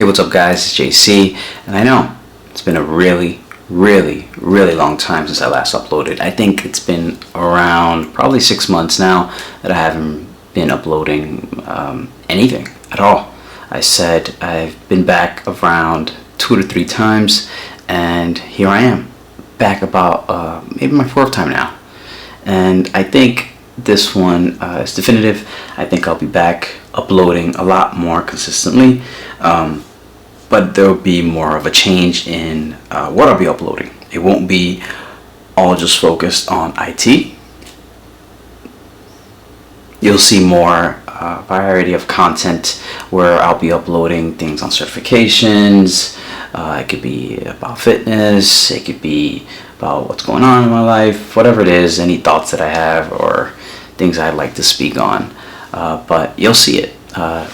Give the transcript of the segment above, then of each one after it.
what's up guys, it's JC, and I know it's been a really long time since I last uploaded. I think it's been around probably 6 months now that I haven't been uploading anything at all. I said I've been back around 2 to 3 times, and here I am, back about maybe my 4th time now. And I think this one is definitive. I think I'll be back uploading a lot more consistently, but there will be more of a change in what I'll be uploading. It won't be all just focused on IT. You'll see more variety of content where I'll be uploading things on certifications. It could be about fitness, it could be about what's going on in my life, whatever it is, any thoughts that I have or things I'd like to speak on, but you'll see it.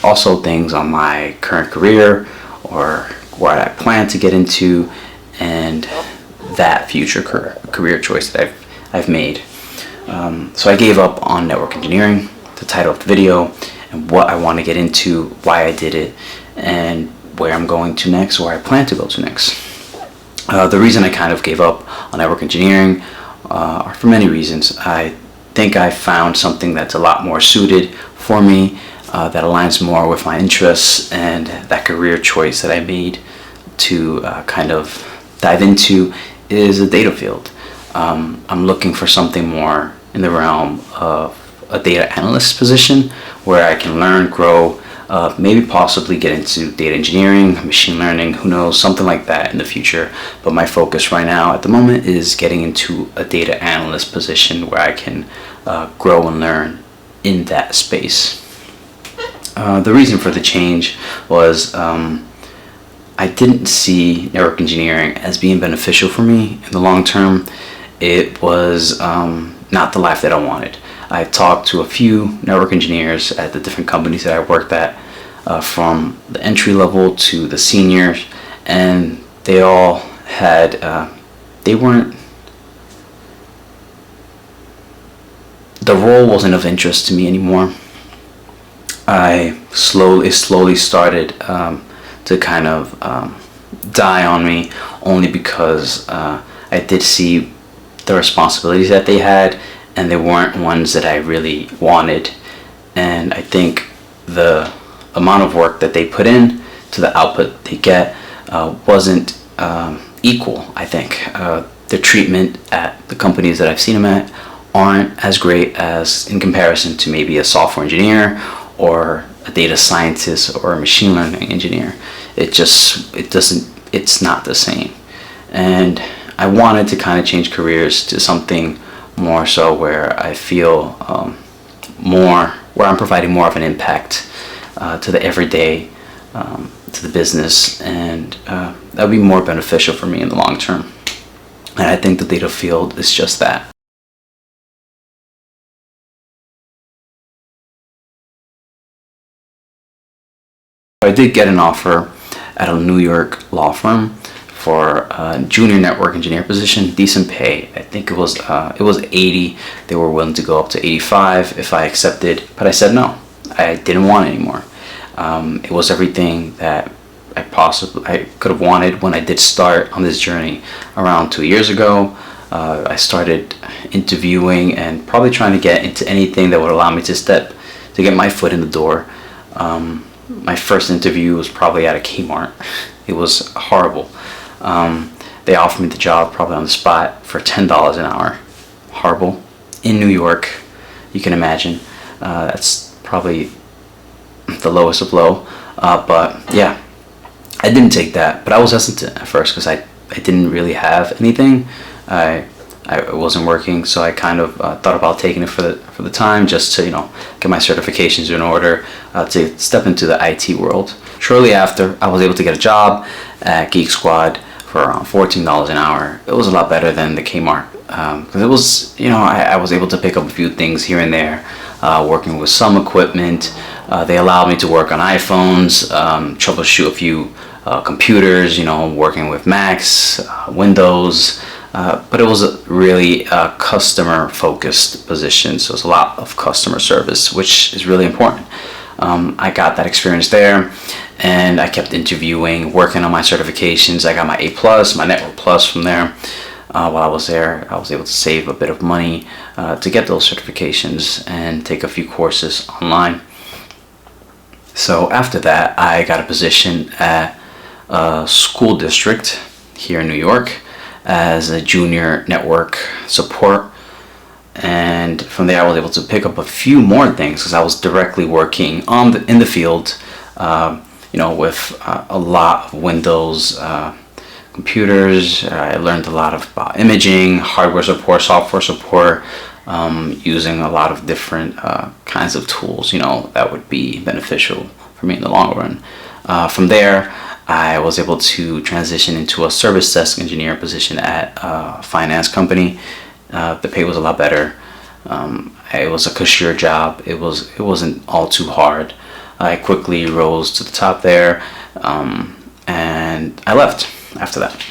Also things on my current career or what I plan to get into, and that future career choice that I've made. So I gave up on network engineering, the title of the video, and what I want to get into, why I did it, and where I'm going to next, where I plan to go to next. The reason I kind of gave up on network engineering are for many reasons. I think I found something that's a lot more suited for me, that aligns more with my interests and that career choice that I made to kind of dive into is the data field. I'm looking for something more in the realm of a data analyst position where I can learn, grow, maybe possibly get into data engineering, machine learning, who knows, something like that in the future. But my focus right now at the moment is getting into a data analyst position where I can grow and learn in that space. The reason for the change was I didn't see network engineering as being beneficial for me in the long term. It was not the life that I wanted. I talked to a few network engineers at the different companies that I worked at, from the entry level to the seniors, and they all had, the role wasn't of interest to me anymore. I slowly started to kind of die on me, only because I did see the responsibilities that they had, and they weren't ones that I really wanted. And I think the amount of work that they put in to the output they get wasn't equal. I think the treatment at the companies that I've seen them at aren't as great as in comparison to maybe a software engineer or a data scientist or a machine learning engineer. It's not the same. And I wanted to kind of change careers to something more so where I feel where I'm providing more of an impact to the everyday, to the business, and that would be more beneficial for me in the long term. And I think the data field is just that. I did get an offer at a New York law firm for a junior network engineer position, decent pay. I think it was 80. They were willing to go up to 85 if I accepted, but I said no. I didn't want it anymore. It was everything that I could have wanted when I did start on this journey around 2 years ago. I started interviewing and probably trying to get into anything that would allow me to get my foot in the door. My first interview was probably at a Kmart. It was horrible. They offered me the job probably on the spot for $10 an hour. Horrible. In New York, you can imagine. That's probably the lowest of low. But yeah, I didn't take that. But I was hesitant at first because I didn't really have anything. I wasn't working, so I kind of thought about taking it for the time, just to get my certifications in order to step into the IT world. Shortly after, I was able to get a job at Geek Squad for around $14 an hour. It was a lot better than the Kmart, because it was, I was able to pick up a few things here and there, working with some equipment. They allowed me to work on iPhones, troubleshoot a few computers, working with Macs, Windows, but it was a really customer-focused position, so it's a lot of customer service, which is really important. I got that experience there, and I kept interviewing, working on my certifications. I got my A+, my Network Plus from there. While I was there, I was able to save a bit of money to get those certifications and take a few courses online. So after that, I got a position at a school district here in New York as a junior network support. And from there, I was able to pick up a few more things because I was directly working in the field, with a lot of Windows computers. I learned a lot about imaging, hardware support, software support, using a lot of different kinds of tools, that would be beneficial for me in the long run. From there, I was able to transition into a service desk engineer position at a finance company. The pay was a lot better. It was a cashier job. It wasn't all too hard. I quickly rose to the top there, and I left after that.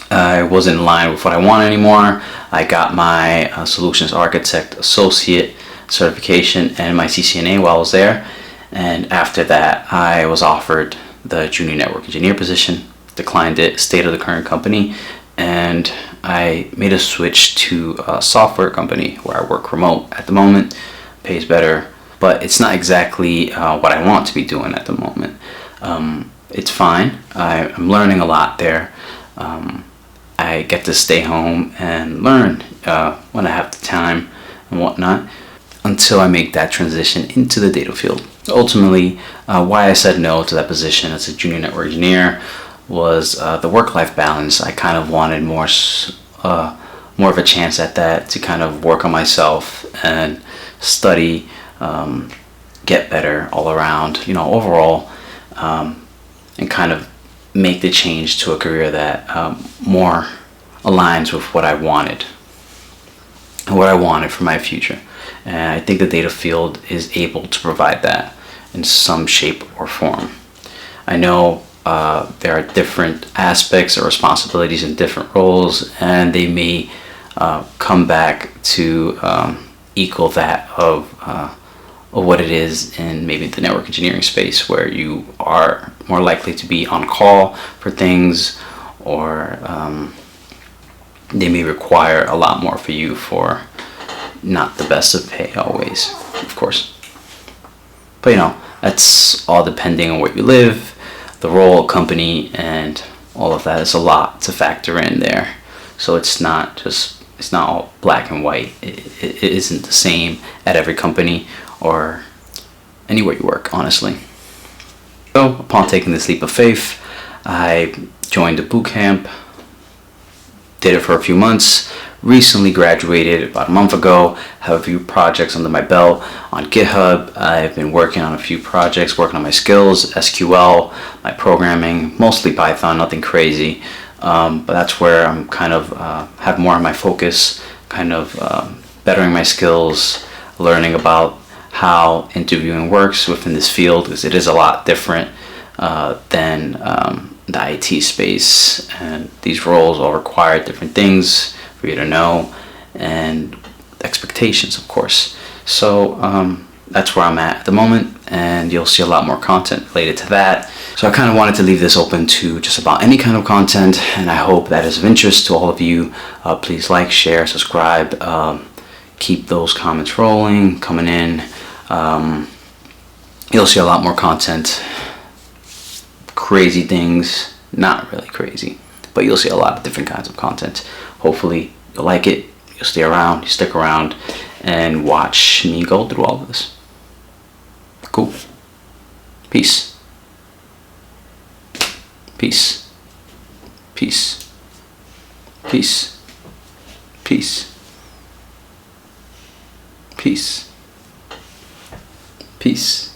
I wasn't in line with what I wanted anymore. I got my Solutions Architect Associate certification and my CCNA while I was there. And after that, I was offered the Junior Network Engineer position, declined it, stayed at the current company, and I made a switch to a software company where I work remote at the moment. Pays better, but it's not exactly what I want to be doing at the moment. It's fine. I'm learning a lot there. I get to stay home and learn when I have the time and whatnot until I make that transition into the data field. Ultimately, why I said no to that position as a junior network engineer was the work-life balance. I kind of wanted more of a chance at that, to kind of work on myself and study, get better all around, overall, and kind of make the change to a career that more aligns with what I wanted for my future. And I think the data field is able to provide that in some shape or form. I know there are different aspects or responsibilities in different roles, and they may come back to equal that of what it is in maybe the network engineering space, where you are more likely to be on call for things, or they may require a lot more for you for not the best of pay always, of course. But that's all depending on where you live, the role, company, and all of that. Is a lot to factor in there. So it's not all black and white. It isn't the same at every company or anywhere you work, honestly. So upon taking this leap of faith, I joined a boot camp, did it for a few months, recently graduated about a month ago, have a few projects under my belt on GitHub. I've been working on a few projects, working on my skills, SQL, my programming, mostly Python, nothing crazy. But that's where I'm kind of have more of my focus, kind of bettering my skills, learning about how interviewing works within this field, because it is a lot different than the IT space, and these roles all require different things for you to know, and expectations, of course. So that's where I'm at the moment, and you'll see a lot more content related to that. So I kind of wanted to leave this open to just about any kind of content, and I hope that is of interest to all of you. Please like, share, subscribe, keep those comments rolling, coming in. You'll see a lot more content, crazy things, not really crazy, but you'll see a lot of different kinds of content. Hopefully you'll like it, you'll stay around, you stick around, and watch me go through all of this. Cool. Peace. Peace. Peace. Peace. Peace. Peace. Peace.